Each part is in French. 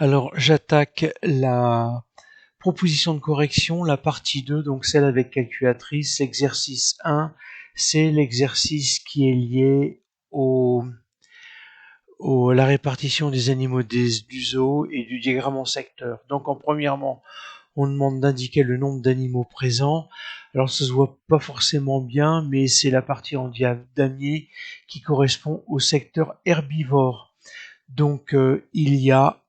Alors, j'attaque la proposition de correction, la partie 2, donc celle avec calculatrice. L'exercice 1, c'est l'exercice qui est lié à la répartition des animaux du zoo et du diagramme en secteur. Donc, premièrement, on demande d'indiquer le nombre d'animaux présents. Alors, ça se voit pas forcément bien, mais c'est la partie en damier qui correspond au secteur herbivore. Donc, il y a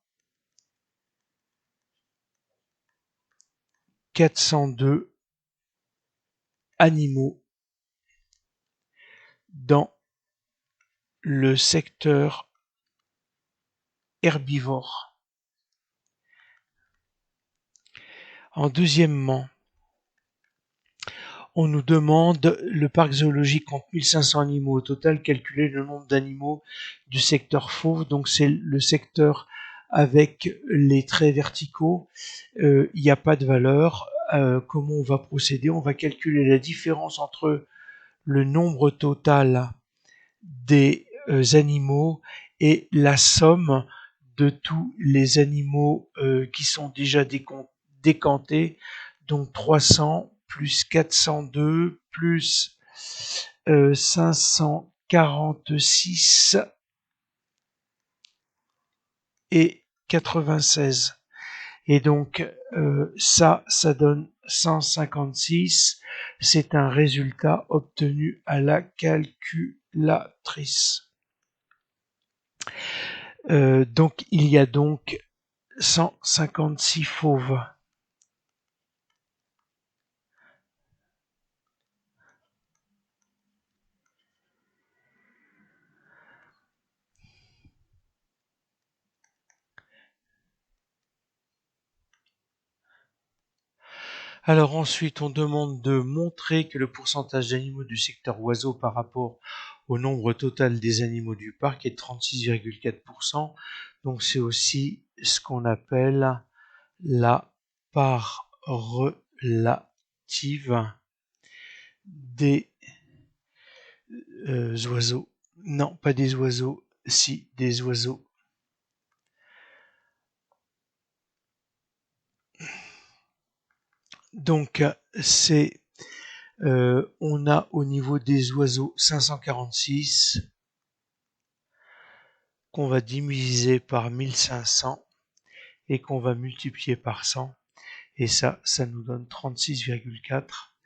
402 animaux dans le secteur herbivore. Deuxièmement, on nous demande le parc zoologique compte 1500 animaux au total, calculer le nombre d'animaux du secteur fauve, donc c'est le secteur avec les traits verticaux. Il n'y a pas de valeur. Comment on va procéder? On va calculer la différence entre le nombre total des animaux et la somme de tous les animaux qui sont déjà décantés, donc 300 plus 402 plus 546 et 96. Et donc ça donne 156. C'est un résultat obtenu à la calculatrice. Donc il y a donc 156 fauves. Alors ensuite, on demande de montrer que le pourcentage d'animaux du secteur oiseaux par rapport au nombre total des animaux du parc est de 36,4%. Donc c'est aussi ce qu'on appelle la part relative des oiseaux. Non, pas des oiseaux, si des oiseaux. Donc c'est on a au niveau des oiseaux 546 qu'on va diviser par 1500 et qu'on va multiplier par 100 et ça nous donne 36,4.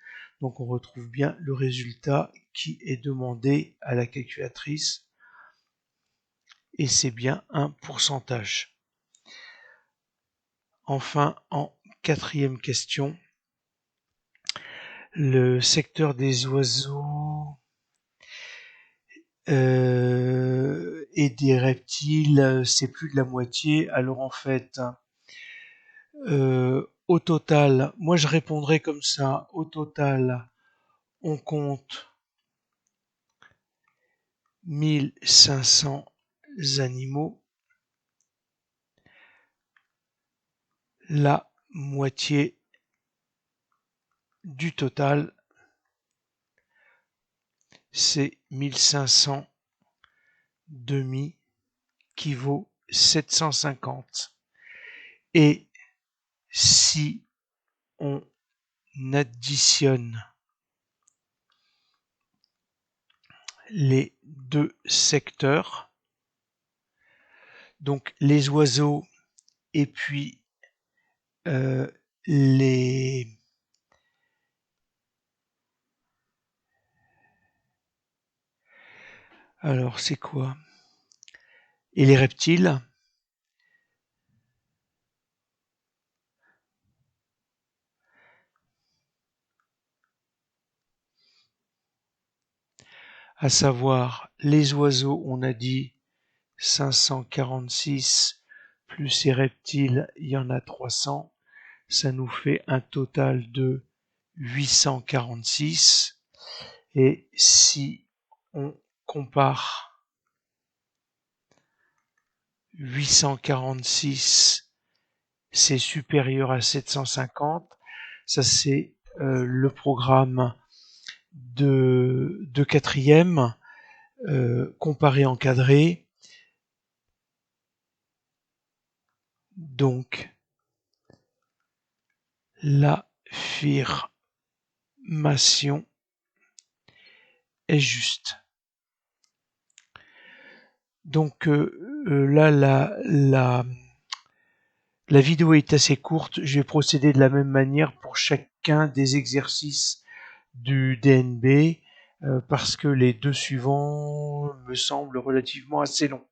Donc on retrouve bien le résultat qui est demandé à la calculatrice et c'est bien un pourcentage. Enfin, en quatrième question, le secteur des oiseaux et des reptiles, c'est plus de la moitié. Alors en fait, au total, moi je répondrai comme ça, au total, on compte 1500 animaux, la moitié du total, c'est 1500 demi qui vaut 750. Et si on additionne les deux secteurs, donc les oiseaux et puis les alors c'est quoi? Et les reptiles, à savoir les oiseaux, on a dit 546 plus les reptiles, il y en a 300, ça nous fait un total de 846. Et si on compare 846, c'est supérieur à 750, ça c'est le programme de quatrième, comparé encadré. Donc, l'affirmation est juste. Donc là, la vidéo est assez courte. Je vais procéder de la même manière pour chacun des exercices du DNB parce que les deux suivants me semblent relativement assez longs.